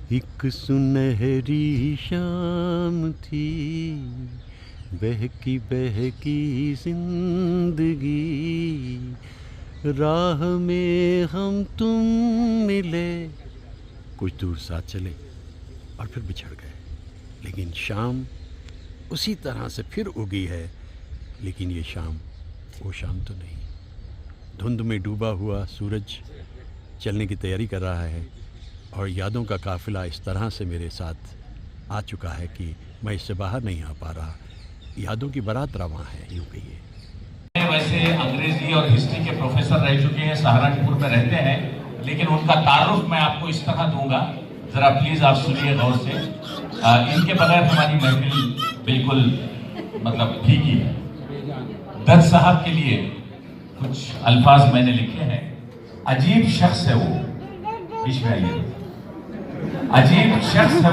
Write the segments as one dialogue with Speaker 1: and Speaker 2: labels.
Speaker 1: एक सुनहरी शाम थी, बहकी बहकी जिंदगी, राह में हम तुम मिले, कुछ दूर साथ चले और फिर बिछड़ गए। लेकिन शाम उसी तरह से फिर उगी है, लेकिन ये शाम वो शाम तो नहीं। धुंध में डूबा हुआ सूरज चलने की तैयारी कर रहा है और यादों का काफ़िला इस तरह से मेरे साथ आ चुका है कि मैं इससे बाहर नहीं आ पा रहा। यादों की बारात रवां है, यूँ कहिए।
Speaker 2: वैसे अंग्रेजी और हिस्ट्री के प्रोफेसर रह चुके हैं, सहारनपुर में रहते हैं, लेकिन उनका तारुफ मैं आपको इस तरह दूंगा, जरा प्लीज आप सुनिए गौर से। इनके बगैर हमारी महफिल बिल्कुल मतलब फीकी है। दत्त साहब के लिए कुछ अल्फाज मैंने लिखे हैं। अजीब शख्स है वो, बीच में आइए। अजीब शख्स है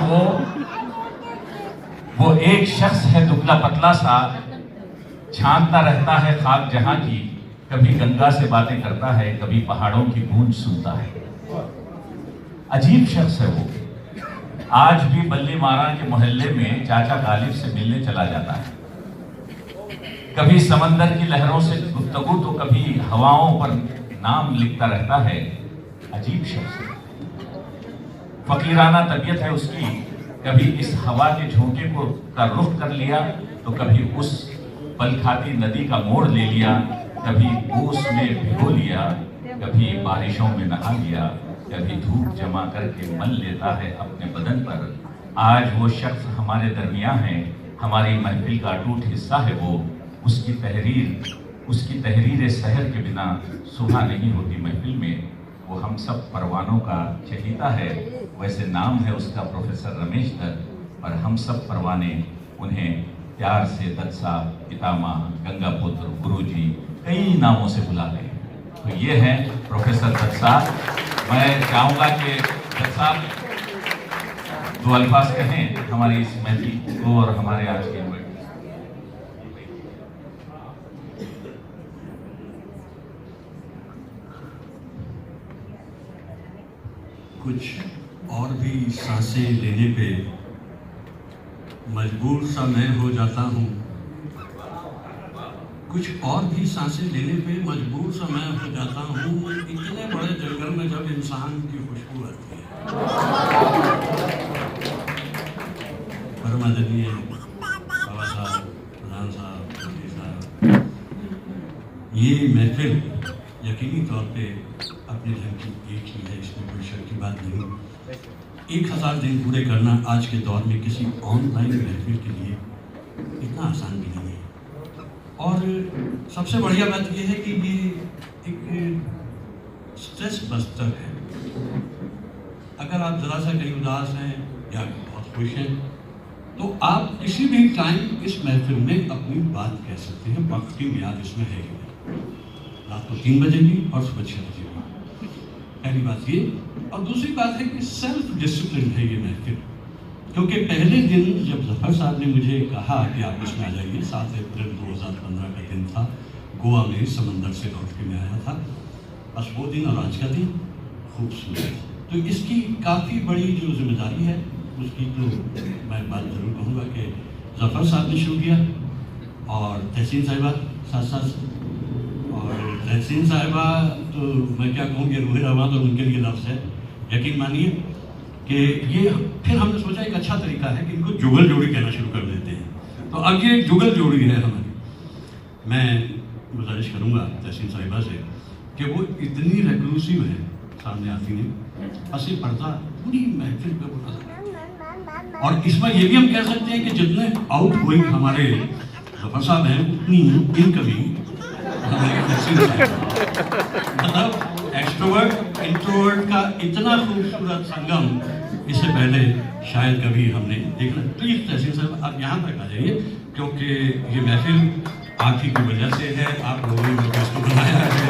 Speaker 2: वो एक शख्स है दुबला पतला सा, छानता रहता है खाक जहां की, कभी गंगा से बातें करता है, कभी पहाड़ों की गूंज सुनता है। अजीब शख्स है वो, आज भी बल्ली मारा के मोहल्ले में चाचा गालिब से मिलने चला जाता है। कभी समंदर की लहरों से गुफ्तगू तो कभी हवाओं पर नाम लिखता रहता है। अजीब शख्स है, फकीराना तबीयत है उसकी, कभी इस हवा के झोंके को का रुख कर लिया तो कभी उस पल खाती नदी का मोड़ ले लिया, कभी ओस में भिगो लिया, कभी बारिशों में नहा लिया, कभी धूप जमा करके मल लेता है अपने बदन पर। आज वो शख्स हमारे दरमियां है, हमारी महफिल का अटूट हिस्सा है वो। उसकी तहरीर सहर के बिना सुबह नहीं होती महफिल में। वो हम सब परवानों का चहीता है, वैसे नाम है उसका प्रोफेसर रमेश दत्त, और हम सब परवाने उन्हें प्यार से दत्त साहब, पितामह, गंगा पुत्र, गुरुजी, कई नामों से बुलाते हैं। तो ये है प्रोफेसर दत्त साहब। मैं चाहूँगा कि दत्त साहब दो अल्फाज कहें हमारी इस महफिल को और हमारे आज के इवेंट।
Speaker 3: कुछ और भी सांसें लेने पे मजबूर सा मैं हो जाता हूँ, कुछ और भी सांसें लेने पे मजबूर सा मैं हो जाता हूँ। इतने बड़े जंगल में जब इंसान की खुशबू आती है। परम आदरणीय बाबा साहब, प्रधान साहब, मोदी साहब, ये महफिल यकीनी तौर पे अपने ढंग की एक ही है, इसमें कोई शक की बात नहीं। 1000 दिन पूरे करना आज के दौर में किसी ऑनलाइन महफिल के लिए इतना आसान भी नहीं है। और सबसे बढ़िया बात यह है कि ये एक स्ट्रेस बस्टर है। अगर आप ज़रा सा कहीं उदास हैं या बहुत खुश हैं तो आप किसी भी टाइम इस महफिल में अपनी बात कह सकते हैं। वक्त की मियाद इसमें है ही नहीं। रात को 3 बजे भी और सुबह 6 बजे भी। पहली बात ये, और दूसरी बात है कि सेल्फ डिसिप्लिन है ये महफिल। क्योंकि पहले दिन जब जफर साहब ने मुझे कहा कि आप इसमें आ जाइए, 7 अप्रैल 2015 का दिन था, गोवा में समंदर से लौट के मैं आया था। बस वो दिन और आज का दिन खूबसूरत। तो इसकी काफ़ी बड़ी जो जिम्मेदारी है उसकी तो मैं बात ज़रूर कहूँगा कि जफर साहब ने शुरू किया और तहसीन साहिबा साथ साथ। और तहसीन साहिबा तो मैं क्या कहूँ कि रूह रवां तो उनके लिए लफ्ज़ है। यकीन मानिए कि ये फिर हमने सोचा एक अच्छा तरीका है कि इनको जुगल जोड़ी कहना शुरू कर देते हैं। तो अब ये जुगल जोड़ी है हमारी। मैं गुजारिश करूँगा तहसीन साहिबा से कि वो इतनी रेक्लूसिव है, सामने आती हैं, असली पर्दा पूरी महफिल पे उठा। और इसमें ये भी हम कह सकते हैं कि जितने आउट गोइंग हमारे जफर साहब हैं उतनी इनकमिंग मतलब एक्सट्रोवर्ट इंट्रोवर्ट का इतना खूबसूरत संगम इससे पहले शायद कभी हमने देखना। प्लीज तहसीन साहब आप यहाँ तक आ जाइए, क्योंकि ये महफिल आप ही की वजह से है, आप लोगों ने इसको बनाया है।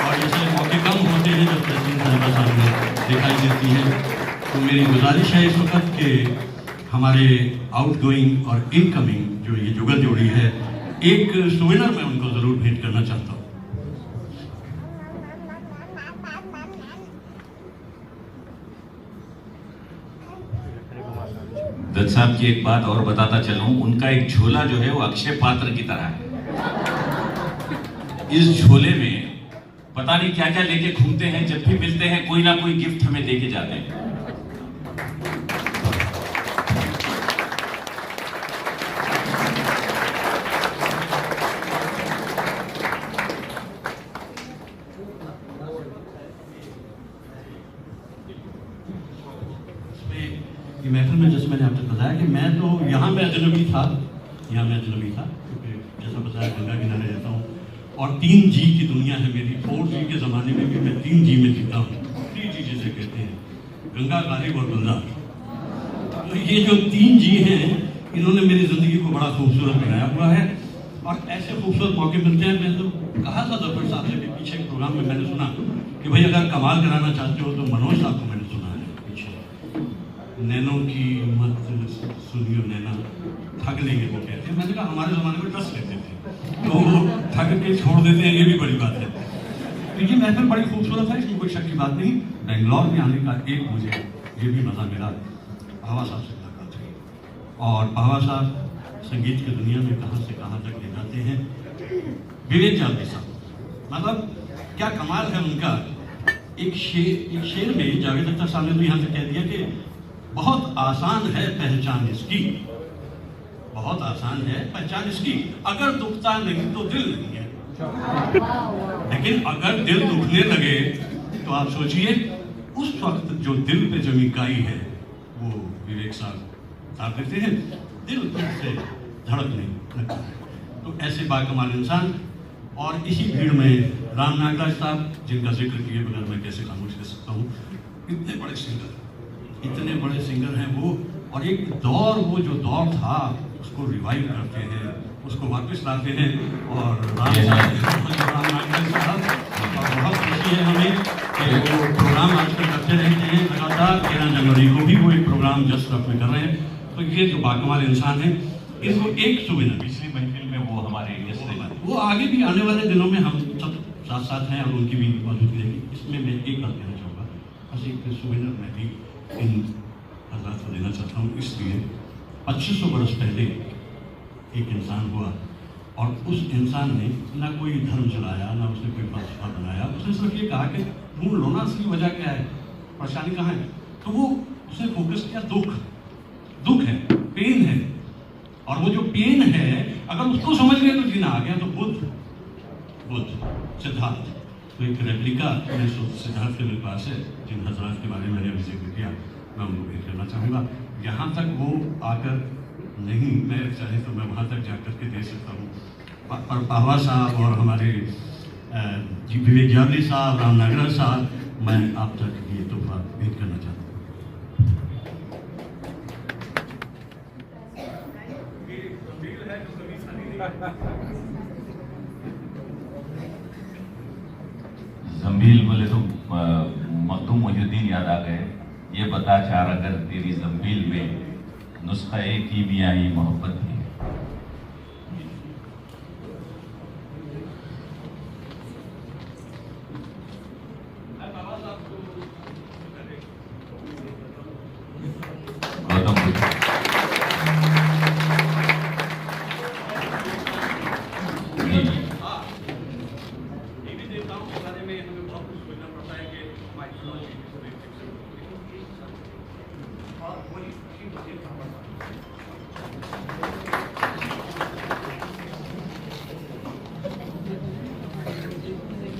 Speaker 3: और जैसे मौके कम होते हैं जब तहसीन साहबा सामने दिखाई देती है, तो मेरी गुजारिश है इस वक्त कि हमारे आउट गोइंग और इनकमिंग जो ये जुगल जोड़ी है, एक सुविनर मैं उनको जरूर भेंट करना चाहता हूँ।
Speaker 2: दत्त साहब की एक बात और बताता चलूं, उनका एक झोला जो है वो अक्षय पात्र की तरह है। इस झोले में पता नहीं क्या क्या लेके घूमते हैं, जब भी मिलते हैं कोई ना कोई गिफ्ट हमें देके जाते हैं।
Speaker 3: ये महफिल में जैसे मैंने आपसे बताया कि मैं तो यहाँ मैं अजनबी था, यहाँ मैं अजनबी था क्योंकि जैसा बताया गंगा किनारे रहता हूँ और 3G की दुनिया है मेरी। 4G के ज़माने में भी मैं 3G में जीता हूँ। 3G जिसे कहते हैं, गंगा, गालिब और गुलजार। तो ये जो 3G हैं, इन्होंने मेरी ज़िंदगी को बड़ा खूबसूरत बनाया हुआ है और ऐसे खूबसूरत मौके मिलते हैं। मैं तो कहा था जफर साहब से भी पीछे एक प्रोग्राम में मैंने सुना कि भाई अगर कमाल कराना चाहते हो तो मनोज साहब को मैंने सुना है पीछे, नैनों की मत सुनियो नैना, ठग लेंगे वो कहते हैं। मैंने कहा हमारे ज़माने में ट्रस्ट लेते थे तो ठग के छोड़ देते हैं, ये भी बड़ी बात है। तो ये महफिल बड़ी खूबसूरत है, इसमें कोई शक की बात नहीं। बेंगलोर में आने का एक मुझे ये भी मज़ा मिला, पावा साहब से मुलाकात हुई और पावा साहब संगीत की दुनिया में कहाँ से कहाँ तक ले जाते हैं। विवेक जावली साहब, मतलब क्या कमाल है उनका। एक शेर में जावेद अख्तर साहब ने तो यहाँ से कह दिया कि बहुत आसान है पहचान इसकी, बहुत आसान है पहचान इसकी, अगर दुखता नहीं तो दिल नहीं है। लेकिन अगर दिल दुखने लगे तो आप सोचिए उस वक्त जो दिल पे जमी काई है वो विवेक साहब देखते हैं, दिल से धड़कने लगता है। तो ऐसे बाकमाल इंसान और इसी भीड़ में राम नागराज साहब, जिनका जिक्र किए बगैर मैं कैसे खामोश रह सकता हूँ। इतने बड़े सिंगर हैं वो, और एक दौर, वो जो दौर था उसको रिवाइव करते हैं, उसको वापस लाते हैं। और राम नागराज साहब, बहुत खुशी है हमें कि वो प्रोग्राम आजकल करते रहते हैं लगातार। 13 जनवरी को भी वो एक प्रोग्राम जस्ट में कर रहे हैं। तो ये जो बाकमाल इंसान है, इनको एक सुविधा,
Speaker 2: पिछली महफिल में वो हमारे गेस्ट रहे,
Speaker 3: वो आगे भी आने वाले दिनों में हम सब साथ साथ हैं और उनकी भी मौजूदगी रहेगी। इसमें मैं एक बात कहना चाहूँगा, बस एक सुविधा मैं भी इन हजरात को देना चाहता हूँ। इसलिए 2500 बरस पहले एक इंसान हुआ और उस इंसान ने ना कोई धर्म चलाया, ना उसने कोई फलसफा बनाया। उसने सिर्फ ये कहा कि ढूंढ लो ना असली वजह क्या है, परेशानी कहाँ है। तो वो उसने फोकस किया, दुख है, पेन है, और वो जो पेन है अगर उसको समझ गए तो जीना आ गया। तो बुद्ध सिद्धार्थ, तो एक रेप्लिका सिद्धार्थ के मेरे पास है, जिन हजरात के बारे में मैंने अभी जिक्र किया, मैं उनको भेंट करना चाहूँगा। यहाँ तक वो आकर नहीं, मैं चाहे तो मैं वहाँ तक जाकर के दे सकता हूँ। पर पावा साहब और हमारे विवेक जावली साहब, राम नागराज साहब, मैं आप तक ये तोहफा भेंट करना चाहता हूँ।
Speaker 2: जंबील बोले तो मखदूम मोहिउद्दीन याद आ गए। ये बता चार अगर तेरी जंबील में नुस्खा एक ही मियाई मोहब्बत थी। गौतम बुद्ध,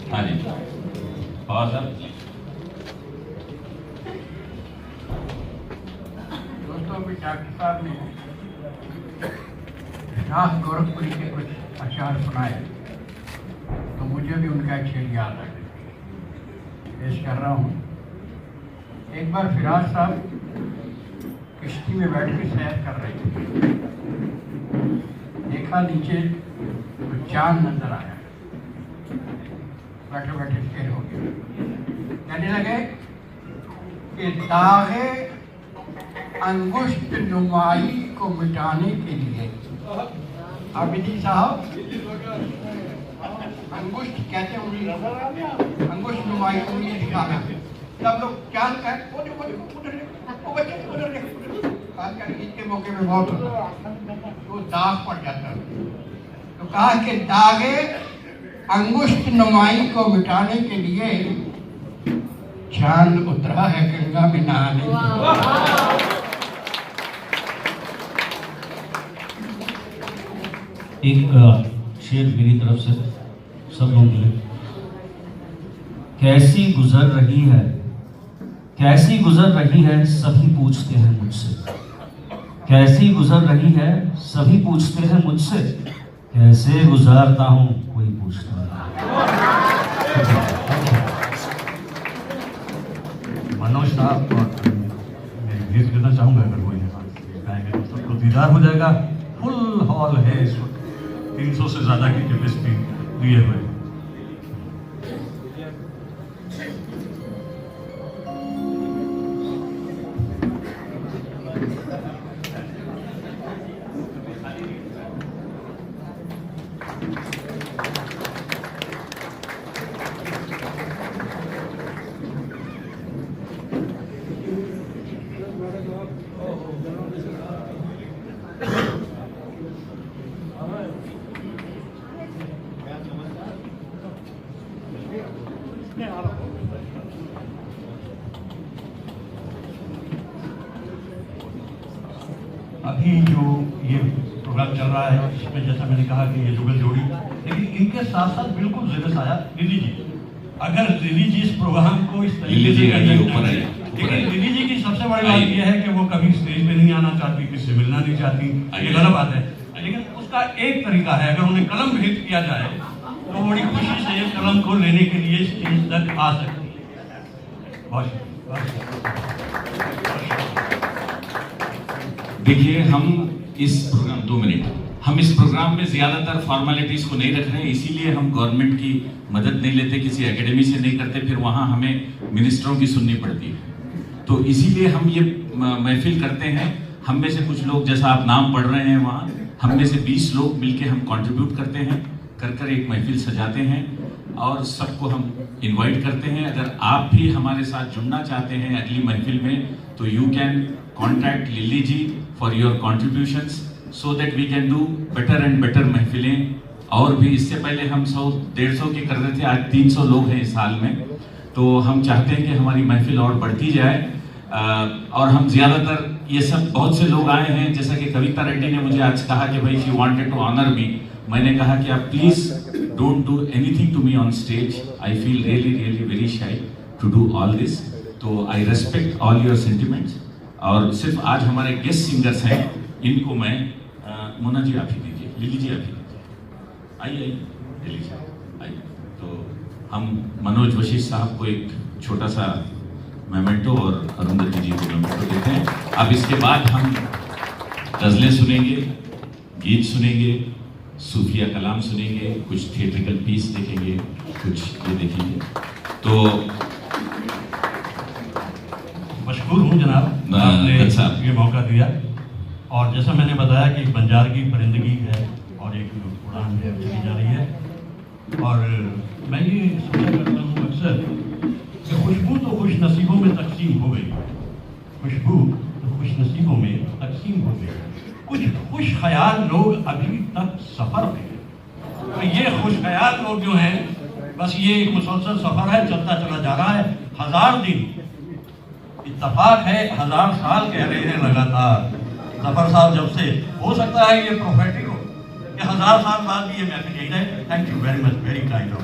Speaker 2: हाँ जी, पावा साहब।
Speaker 4: दोस्तों, अभी डॉक्टर साहब ने शाह गोरखपुरी के कुछ अशार सुनाए तो मुझे भी उनका एक शेर याद आ गया, पेश कर रहा हूँ। एक बार फिराज साहब किश्ती में बैठ के सैर कर रहे थे, देखा नीचे तो चांद नजर आया, बैठे बैठे शेर हो गया। कहने लगे कि दागे अंगुष्ठ नुमाई को मिटाने के लिए, आबिदी साहब अंगुष्ठ कहते हैं उंगली, अंगुष्ठ नुमाई उंगली दिखाना। सब लोग क्या खासकर ईद के मौके में बहुत होता तो दाग पड़ जाता। तो कहा कि दागे अंगुष्ठ नुमाई को मिटाने के लिए चांद उतरा है गंगा में नहाने।
Speaker 3: एक शेर मेरी तरफ से सब लोगों के लिए। कैसी गुजर रही है, कैसी गुजर रही है, सभी पूछते हैं मुझसे। कैसी गुजर रही है, सभी पूछते हैं मुझसे। कैसे गुजारता हूँ, कोई पूछता नहीं। मनोज साहब और मैं भेज करना चाहूँगा, अगर वो यहाँ गाएंगे तो सबको दीदार हो जाएगा। फुल हॉल है इस वक्त, 300 से ज़्यादा की कैपेसिटी दिए हुए। अभी जो ये प्रोग्राम चल रहा है इसमें जैसा मैंने कहा कि ये जुगल जोड़ी, लेकिन इनके साथ साथ बिल्कुल ज़िले आया लिली जी। अगर लिली जी इस प्रोग्राम को इस तरीके से लेकिन लिली जी की सबसे बड़ी बात ये है कि वो कभी स्टेज पे नहीं आना चाहती, किससे मिलना नहीं चाहती, ये गलत बात है। लेकिन उसका एक तरीका है, अगर उन्हें कलम भेंट किया जाए तो बड़ी खुशी से कलम को लेने के लिए स्टेज तक आ सकती है। बहुत
Speaker 2: देखिए, हम इस प्रोग्राम 2 मिनट, हम इस प्रोग्राम में ज़्यादातर फॉर्मेलिटीज़ को नहीं रख रहे हैं, इसीलिए हम गवर्नमेंट की मदद नहीं लेते, किसी एकेडमी से नहीं करते, फिर वहाँ हमें मिनिस्टरों की सुननी पड़ती है। तो इसीलिए हम ये महफिल करते हैं। हम में से कुछ लोग, जैसा आप नाम पढ़ रहे हैं वहाँ, हम में से 20 लोग मिलके हम कंट्रीब्यूट करते हैं, कर एक महफिल सजाते हैं और सबको हम इनवाइट करते हैं। अगर आप भी हमारे साथ जुड़ना चाहते हैं अगली महफिल में, तो you can contact Lily ji for your contributions so that we can do better and better महफिलें। और भी इससे पहले हम 100-150 के कर रहे थे, आज 300 लोग हैं इस साल में। तो हम चाहते हैं कि हमारी महफिल और बढ़ती जाए। और हम ज़्यादातर ये सब बहुत से लोग आए हैं, जैसा कि कविता रेड्डी ने मुझे आज कहा कि भाई she wanted to honour me. मैंने कहा कि आप please don't do anything to me on stage, I feel really very shy to do all this. तो I respect all your sentiments. और सिर्फ आज हमारे गेस्ट सिंगर्स हैं, इनको मैं मोना जी आप ही दीजिए, लिली जी आप ही दीजिए, आइए लिली जी आइए। तो हम मनोज वशिष्ठ साहब को एक छोटा सा मेमेंटो और अरुंधति जी को मेमेंटो देते हैं। अब इसके बाद हम गज़लें सुनेंगे, गीत सुनेंगे, सूफिया कलाम सुनेंगे, कुछ थिएट्रिकल पीस देखेंगे, कुछ ये देखेंगे। तो
Speaker 3: मशहूर हूँ जनाब, आपने ये मौका दिया। और जैसा मैंने बताया कि बंजार की परिंदगी है और एक उड़ान है चली जा रही है। और मैं ये सोचा करता हूँ अक्सर कि खुशबू तो खुश नसीबों में तकसीम हो गई, खुशबू तो खुश नसीबों में तकसीम हो गई। कुछ खुश ख्याल लोग अभी तक सफ़र में हैं। तो ये खुश ख्याल लोग जो हैं, बस ये एक मुसलसल सफ़र है, चलता चला जा रहा है। 1000 दिन इत्तफाक है, 1000 साल कह रहे हैं लगातार। ज़फ़र साहब जब से, हो सकता है ये प्रोफेटिक हो कि 1000 साल बाद भी ये महफिल यही रहे। Thank you very much, very kind of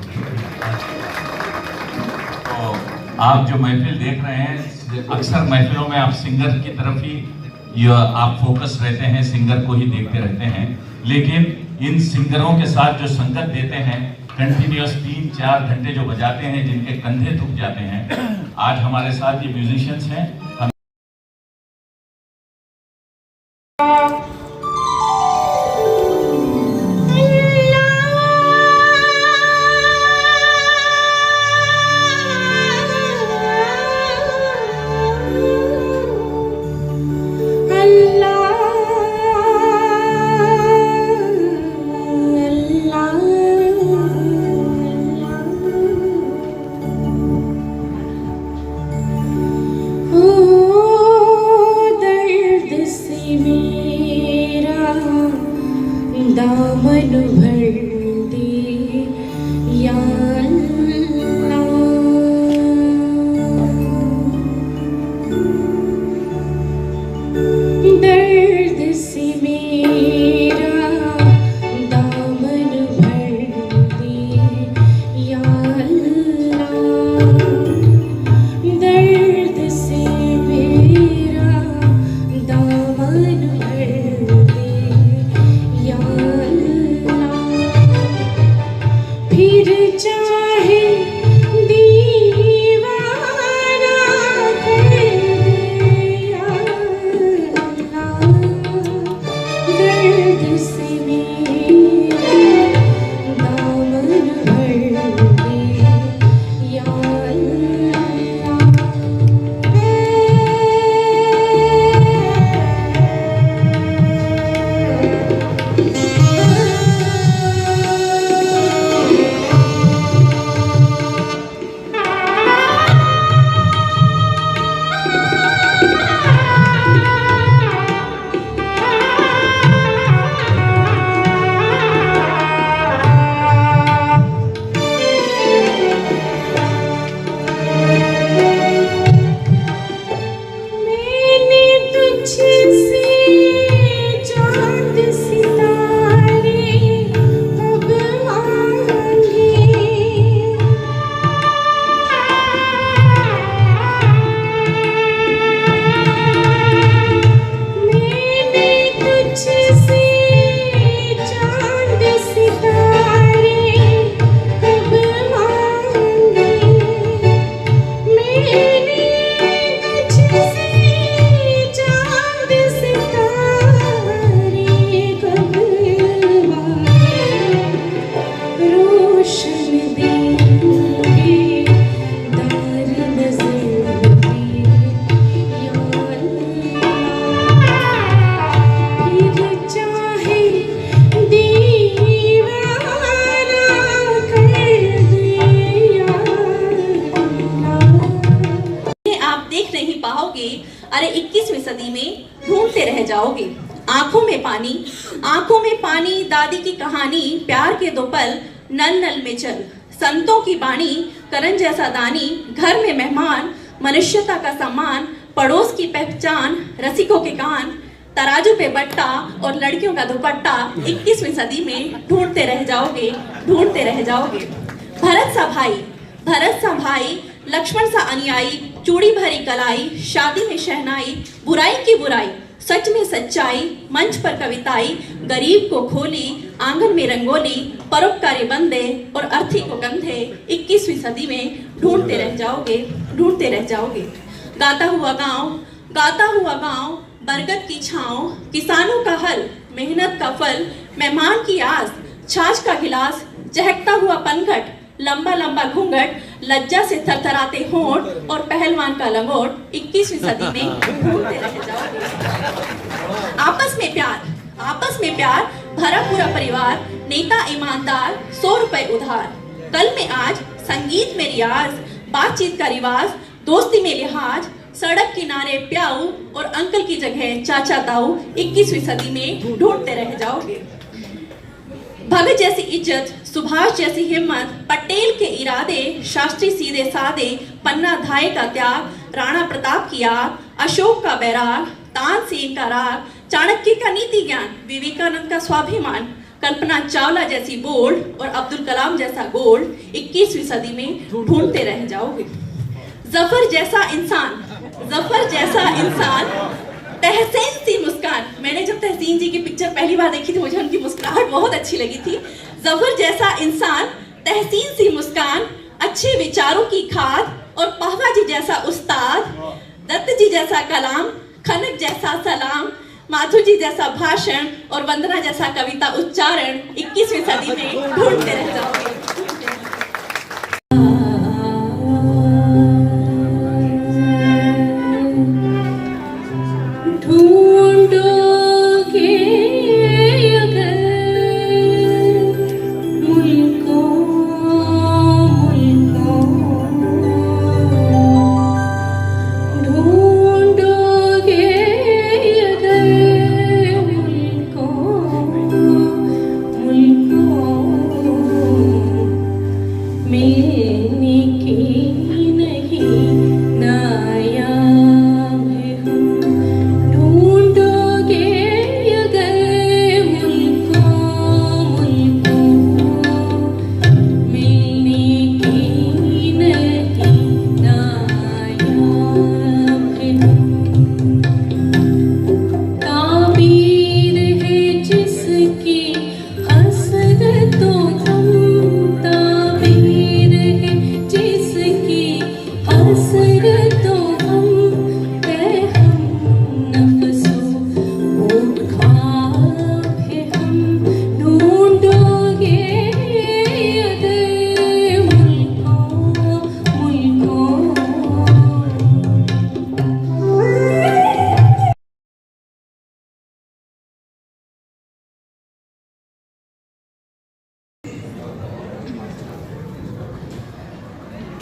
Speaker 2: तो आप जो महफिल देख रहे हैं, अक्सर महफिलों में आप सिंगर की तरफ ही आप फोकस रहते हैं, सिंगर को ही देखते रहते हैं। लेकिन इन सिंगरों के साथ जो संगत देते हैं, कंटिन्यूस 3-4 घंटे जो बजाते हैं, जिनके कंधे थक जाते हैं, आज हमारे साथ ये म्यूजिशियंस हैं।
Speaker 5: Ooh. अरे 21वीं सदी में ढूंढते रह जाओगे। आंखों में पानी, दादी की कहानी, प्यार के दो पल, नल नल में चल, संतों की बाणी, करण जैसा दानी, घर में मेहमान, मनुष्यता का सम्मान, पड़ोस की पहचान, रसिकों के कान, तराजू पे बट्टा और लड़कियों का दुपट्टा, 21वीं सदी में ढूंढते रह जाओगे। भरत सा भाई, लक्ष्मण सा अनुयायी, चूड़ी भरी कलाई, शादी में शहनाई, बुराई की बुराई, सच में सच्चाई, मंच पर कविताई, गरीब को खोली, आंगन में रंगोली, परोपकारी बंदे और अर्थी को कंधे, 21वीं सदी में ढूंढते रह जाओगे। गाता हुआ गांव, बरगद की छांव, किसानों का हल, मेहनत का फल, मेहमान की आस, छाछ का गिलास, चहकता हुआ पनघट, लंबा लंबा घूंघट, लज्जा से थरथराते होंठ और पहलवान का लंगोट, 21वीं सदी में ढूंढते रह जाओगे। आपस में प्यार, भरा पूरा परिवार, नेता ईमानदार, 100 रुपए उधार, कल में आज, संगीत में रियाज, बातचीत का रिवाज, दोस्ती में लिहाज, सड़क किनारे प्याऊ और अंकल की जगह चाचा ताऊ, 21वीं सदी में ढूंढते रह जाओगे। भगत जैसी इज्जत, सुभाष जैसी हिम्मत, पटेल के इरादे, शास्त्री सीधे सादे, पन्ना धाय का त्याग, राणा प्रताप की आग, अशोक का बैराग, तानसेन का राग, चाणक्य का नीति ज्ञान, विवेकानंद का स्वाभिमान, कल्पना चावला जैसी बोल्ड और अब्दुल कलाम जैसा गोल्ड, 21वीं सदी में ढूंढते रह जाओगे। जफर जैसा इंसान, तहसीन सी मुस्कान। मैंने जब तहसीन जी की पिक्चर पहली बार देखी थी, मुझे उनकी मुस्कुराहट बहुत अच्छी लगी थी। जफर जैसा इंसान, तहसीन सी मुस्कान, अच्छे विचारों की खाद और पाहवा जी जैसा उस्ताद, दत्त जी जैसा कलाम, खनक जैसा सलाम, माथुर जी जैसा भाषण और वंदना जैसा कविता उच्चारण, 21वीं सदी में ढूंढते रह जाओगे।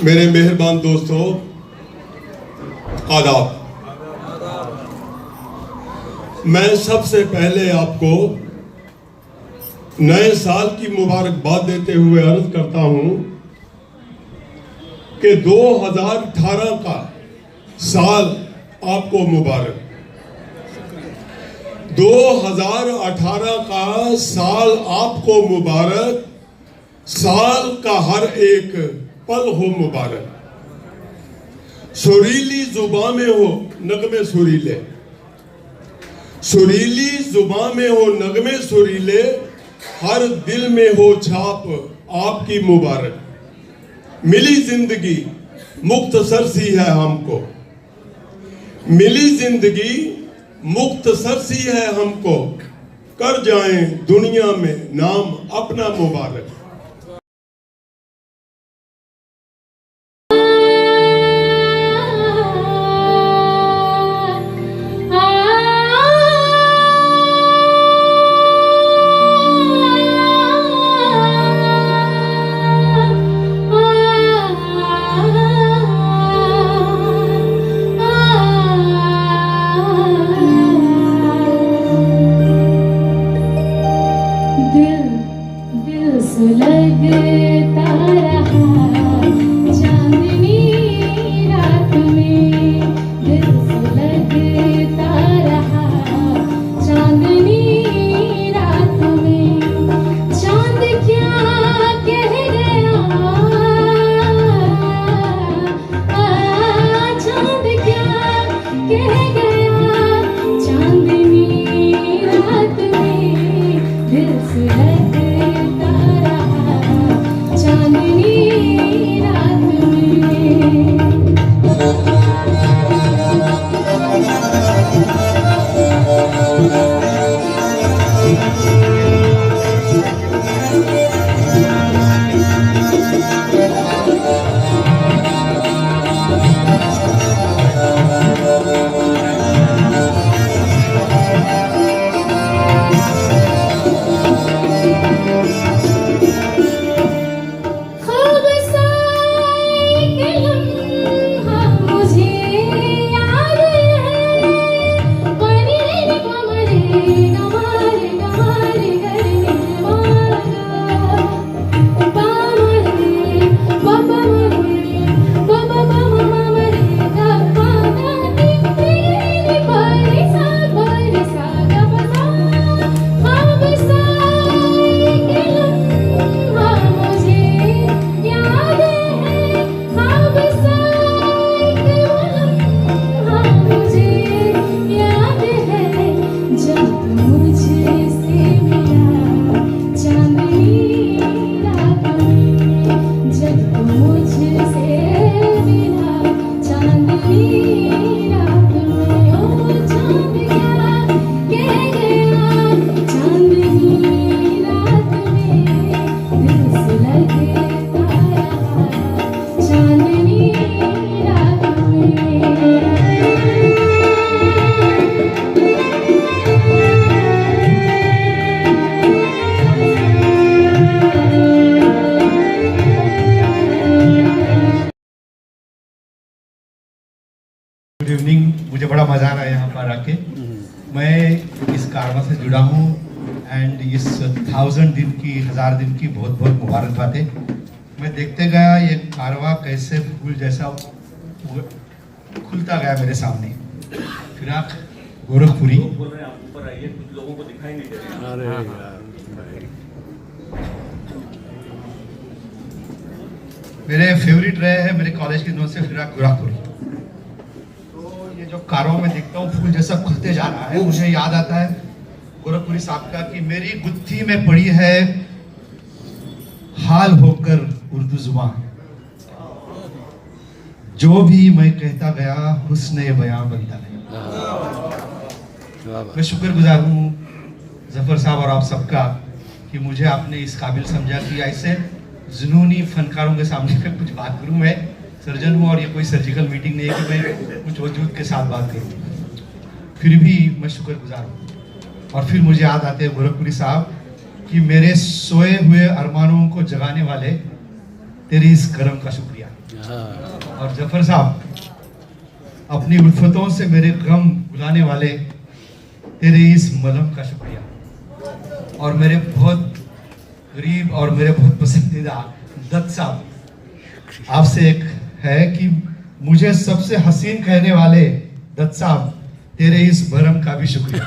Speaker 6: मेरे मेहरबान दोस्तों, आदाब। मैं सबसे पहले आपको नए साल की मुबारकबाद देते हुए अर्ज करता हूं कि 2018 का साल आपको मुबारक। 2018 का साल आपको मुबारक, साल का हर एक पल हो मुबारक। सुरीली जुबान में हो नगमे सुरीले, सुरीली जुबान में हो नगमे सुरीले, हर दिल में हो छाप आपकी मुबारक। मिली जिंदगी मुख्तसर सी है हमको, मिली जिंदगी मुख्तसर सी है हमको, कर जाएं दुनिया में नाम अपना मुबारक।
Speaker 7: Good evening. मुझे बड़ा मज़ा आ रहा है यहाँ पर आके। मैं इस कारवा से जुड़ा हूँ एंड इस 1000 दिन की 1000 दिन की बहुत बहुत मुबारकबादें। मैं देखते गया ये कारवा कैसे फूल जैसा खुलता गया मेरे सामने। फिराक गोरखपुरी
Speaker 1: अरे यार भाई,
Speaker 7: मेरे फेवरेट रहे हैं मेरे कॉलेज के दिनों से फिराक गोरखपुरी। ये जो कारवा में देखता हूँ फूल जैसा खुलते जा रहा है, मुझे याद आता है गोरखपुरी साहब का कि मेरी गुत्थी में पड़ी है हाल होकर उर्दू जुबान, जो भी मैं कहता गया हुस्न बयां बनता गया। मैं शुक्रगुजार हूँ जफर साहब और आप सबका कि मुझे आपने इस काबिल समझा कि ऐसे जुनूनी फनकारों के सामने में कुछ बात करूँ। मैं सर्जन हूँ और ये कोई सर्जिकल मीटिंग नहीं है कि मैं कुछ वजूद के साथ बात करूँ। फिर भी मैं शुक्रगुजार हूँ। और फिर मुझे याद आते हैं गोरखपुरी साहब कि मेरे सोए हुए अरमानों को जगाने वाले तेरी इस करम का शुक्रिया। और जफर साहब अपनी उल्फतों से मेरे गम भुलाने वाले तेरे इस मलम का शुक्रिया। और मेरे बहुत गरीब और मेरे बहुत पसंदीदा दत्त साहब, आपसे एक है कि मुझे सबसे हसीन कहने वाले दत्त साहब तेरे इस भरम का भी शुक्रिया।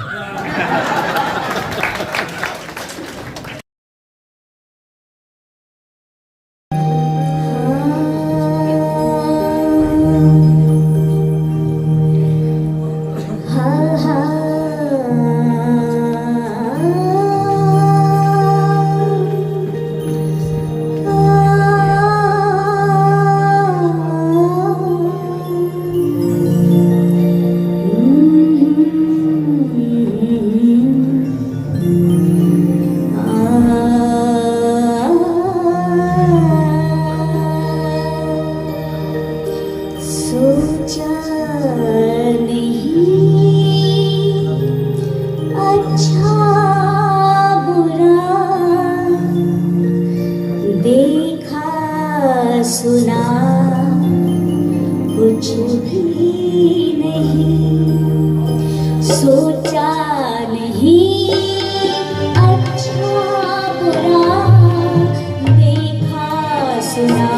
Speaker 8: सुना कुछ भी नहीं, सोचा नहीं अच्छा बुरा, देखा सुना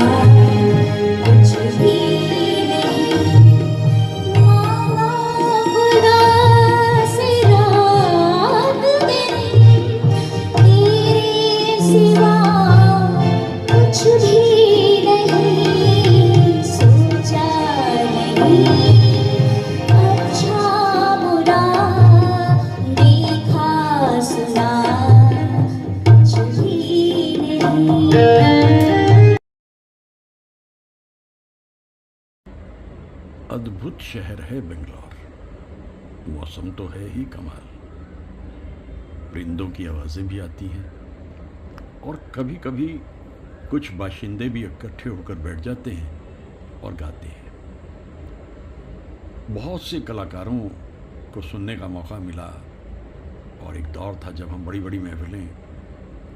Speaker 8: कुछ भी नहीं, मांगा खुदा से रात दिन, तेरे सिवा कुछ भी नहीं, सोचा नहीं अच्छा बुरा, देखा सुना कुछ भी नहीं।
Speaker 1: अद्भुत शहर है बेंगलोर। मौसम तो है ही कमाल, परिंदों की आवाज़ें भी आती हैं और कभी कभी कुछ बाशिंदे भी इकट्ठे होकर बैठ जाते हैं और गाते हैं। बहुत से कलाकारों को सुनने का मौका मिला और एक दौर था जब हम बड़ी बड़ी महफिलें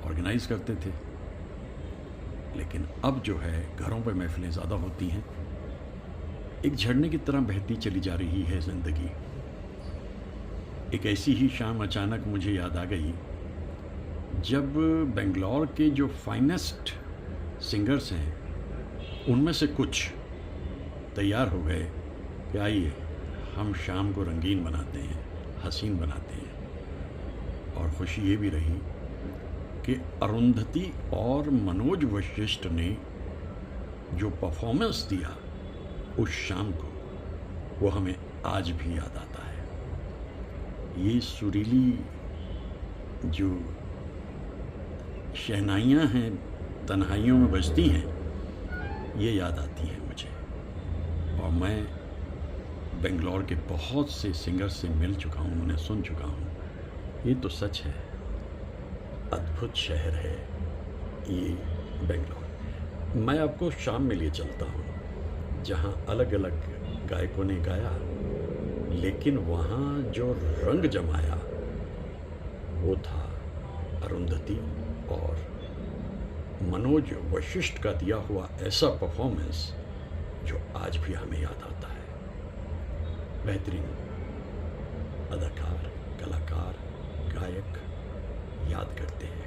Speaker 1: ऑर्गेनाइज करते थे, लेकिन अब जो है घरों पर महफिलें ज़्यादा होती हैं। एक झरने की तरह बहती चली जा रही है ज़िंदगी। एक ऐसी ही शाम अचानक मुझे याद आ गई जब बेंगलोर के जो फाइनेस्ट सिंगर्स हैं उनमें से कुछ तैयार हो गए कि आइए हम शाम को रंगीन बनाते हैं, हसीन बनाते हैं। और खुशी ये भी रही कि अरुंधति और मनोज वशिष्ठ ने जो परफॉर्मेंस दिया उस शाम को, वो हमें आज भी याद आता है। ये सुरीली जो शहनाइयाँ हैं तन्हाइयों में बजती हैं, ये याद आती है मुझे। और मैं बेंगलोर के बहुत से सिंगर्स से मिल चुका हूँ, उन्हें सुन चुका हूँ। ये तो सच है, अद्भुत शहर है ये बेंगलोर। मैं आपको शाम में लिए चलता हूँ जहाँ अलग अलग गायकों ने गाया, लेकिन वहाँ जो रंग जमाया वो था अरुंधति और मनोज वशिष्ठ का दिया हुआ ऐसा परफॉर्मेंस जो आज भी हमें याद आता है। बेहतरीन अदाकार, कलाकार, गायक याद करते हैं।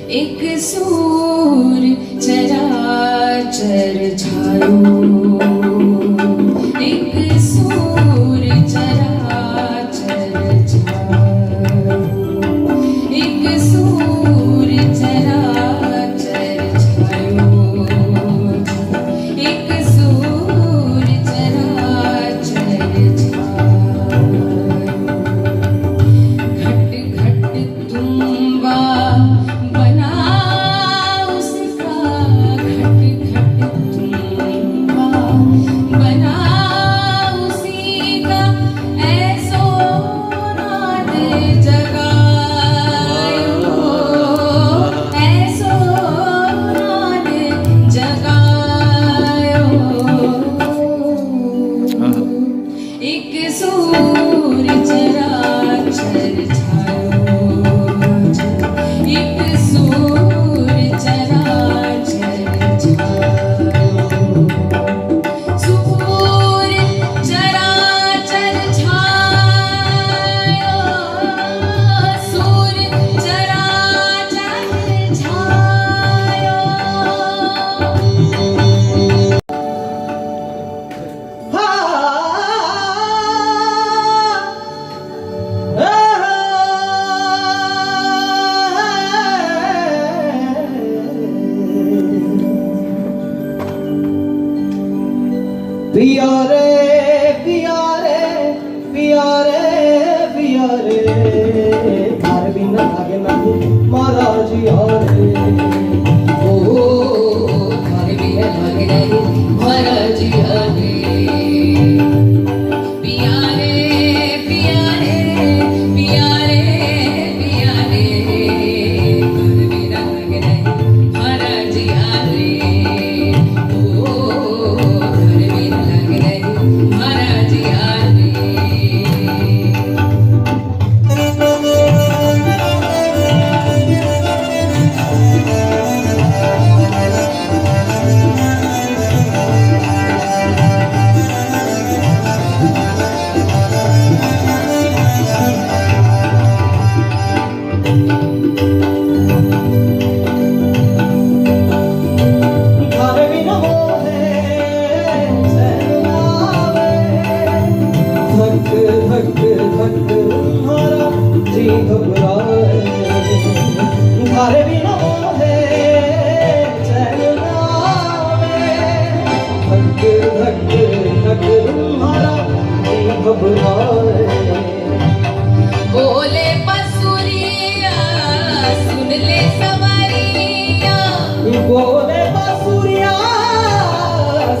Speaker 8: एक सूर चराचर छायो, एक सूर चराचर छायो, एक सूर चराचर छायो, एक सूर चराचर छायो। घट घट तुम्बा बना उसका, घट घट तुम्बा बना उसी का, ऐसो नाद जगायो, ऐसो नाद जगायो। एक सूर चराचर छायो, एक सूर चराचर छायो, सूर चराचर छायो, सूर चराचर छायो।
Speaker 9: पिया रे पिया रे पिया रे पिया रे, घर बिना लागे नहीं महाराज यारे।
Speaker 8: ओ घर बिना लागे नहीं महाराज यारे। पिया रे पिया रे पिया रे पिया रे, घर बिना लागे नहीं महाराज यारे। ओ घर बिना लागे नहीं महाराज यारे।
Speaker 9: घर बिना मोहे चैन आवे, धक धक धक हमारा जी घबराए। घर बिना मोहे चैन आवे, धक धक धक हमारा जी घबराए।
Speaker 8: बोले बसुरिया सुन ले सवरिया,
Speaker 9: बोले बांसुरिया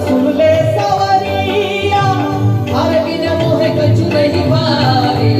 Speaker 9: सुन ले सवरिया,
Speaker 8: घर बिना मोहे कछु नहीं भाए।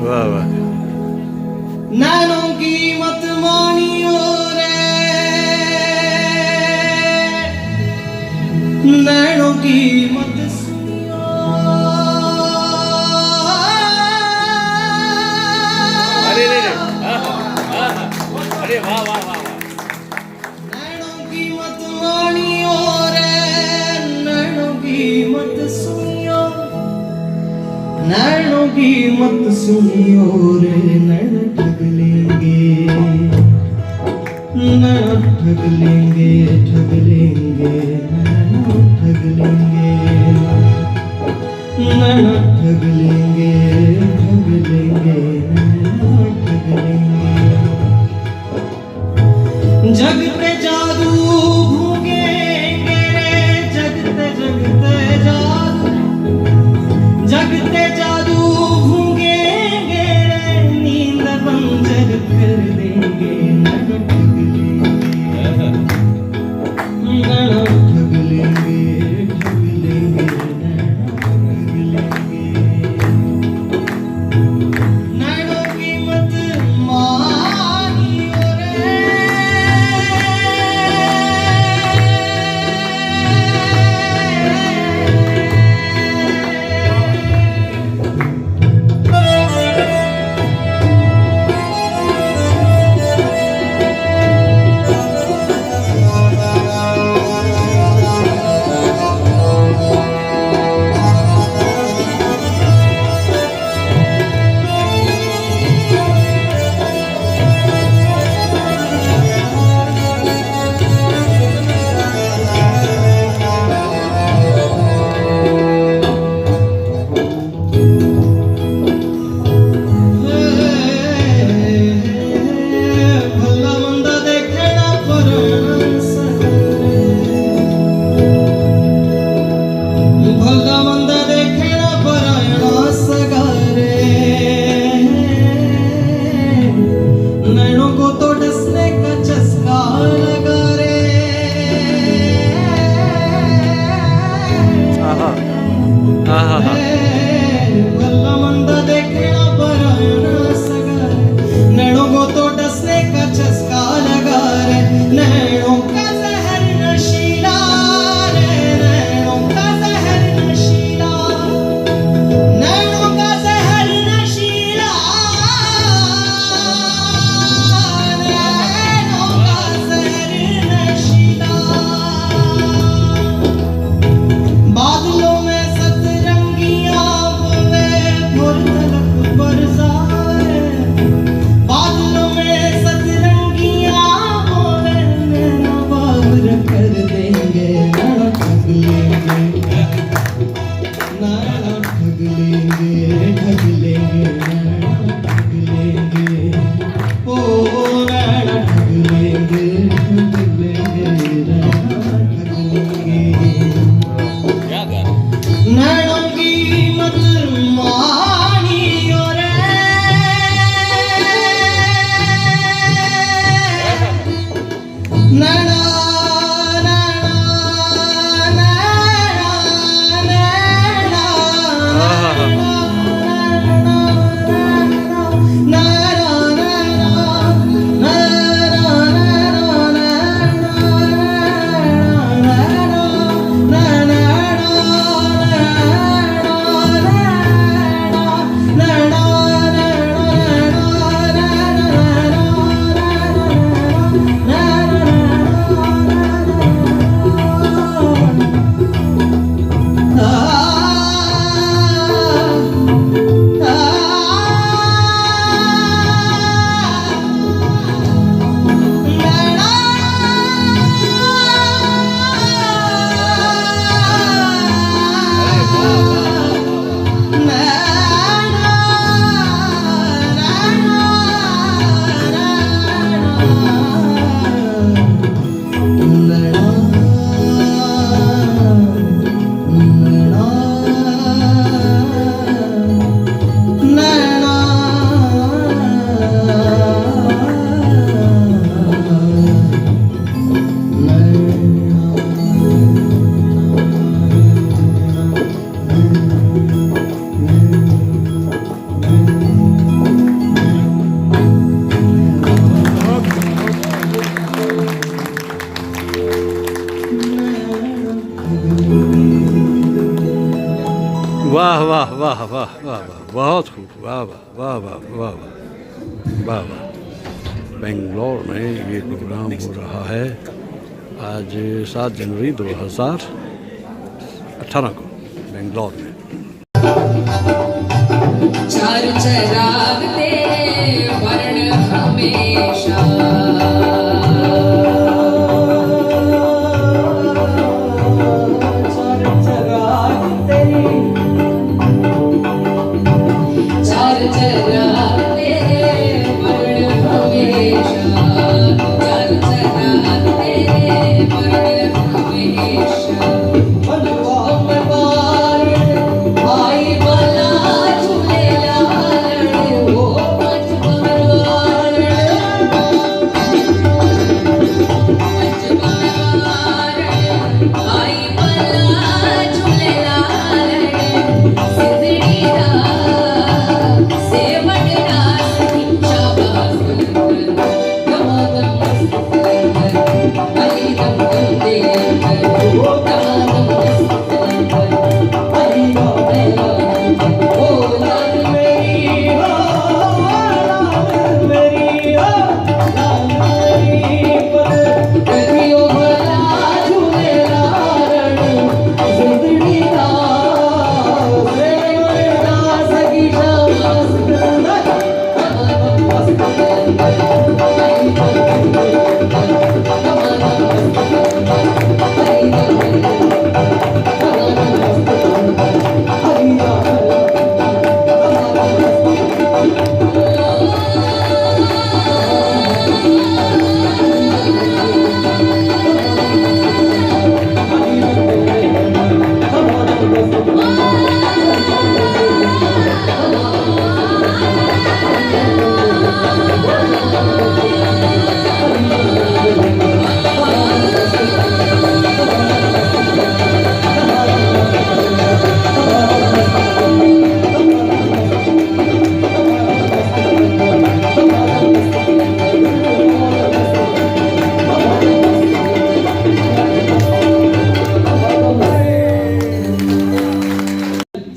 Speaker 1: वाह वाह
Speaker 9: नैनों की मत मानियो रे, नैनों की मत सुनियो,
Speaker 1: अरे वाह वाह वाह
Speaker 9: नैनों की मत मानियो रे, नैनों की मत सुनियो, नैनों की मत सुनियो रे, नैन ठग लेंगे, नैन ठग लेंगे, ठग लेंगे, नैन ठग लेंगे, नैन ठग लेंगे, ठग लेंगे, नैन ठग लेंगे। जगते जादू भूगेंगे रे, जगते जगते जादू, जगते जादू भूगेंगे रे, नींद बंजर कर देंगे, नैन ठग लेंगे, नैन ठग लेंगे, ठग लेंगे, नैन ठग लेंगे। नैनों की मत मानियो रे, भला मंदा देखना पराना सगारे, भला मंदा देखना पराना सगारे, नैनों को तो डसने का चस्का लगा रे, भला मंदा देखना पराना सगारे, नैनों को तो डसने का चस्का लगा रे, नैनों का जहर नशीला रे, नैनों का जहर नशीला, नैनों का जहर नशीला, नैनों का जहर नशीला। बादलों में सतरंगियां बोले भोर तलक बरसाए, बादलों में सतरंगियां बोले नैना बाबर कर देंगे, नैना ठग लेंगे, नैना ठग लेंगे, ठग लेंगे, नैना ठग लेंगे, ओ नैना ठग लेंगे, ठग लेंगे, नैना ठग लेंगे। नैनों की मत मानियो रे, नैना नैना नैना नैना
Speaker 1: वाह वाह वाह वाह, बहुत खूब, वाह वाह वाह वाह वाह वाह वाह वाह। बेंगलोर में ये प्रोग्राम हो रहा है आज 7 जनवरी 2018 को बेंगलोर में।
Speaker 8: चार चरागते वर्ण हमेशा चार चरागते वर्ण हमेशा चार चरागते वर्ण हमेशा आई बला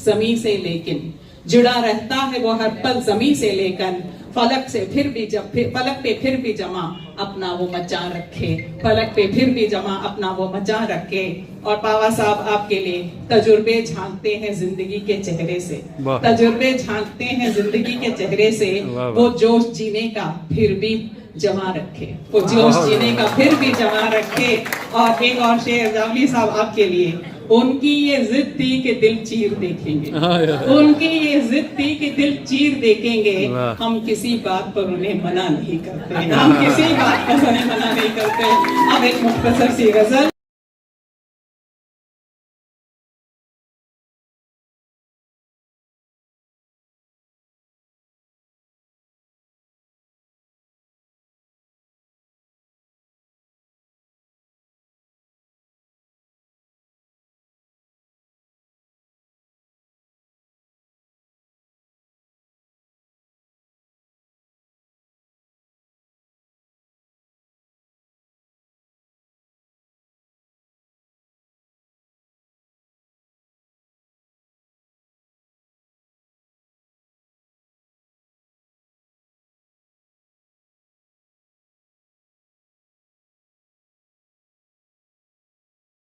Speaker 10: जमीन से लेकिन जुड़ा रहता है वो हर पल जमीन से लेकर फलक से फिर भी फलक पे फिर भी जमा अपना वो मचा रखे फलक पे फिर भी जमा अपना वो मचा रखे। और पावा साहब आपके लिए तजुर्बे झांकते हैं जिंदगी के चेहरे से तजुर्बे झांकते हैं जिंदगी के चेहरे से वो जोश जीने का फिर भी जमा रखे वो जोश जीने का फिर भी जमा रखे। और एक और शेर जावली साहब आपके लिए उनकी ये जिद थी कि दिल चीर देखेंगे उनकी ये जिद थी कि दिल चीर देखेंगे। हम किसी बात पर उन्हें मना नहीं करते हम किसी बात पर उन्हें मना नहीं करते। अब एक मुख्तसर सी गजल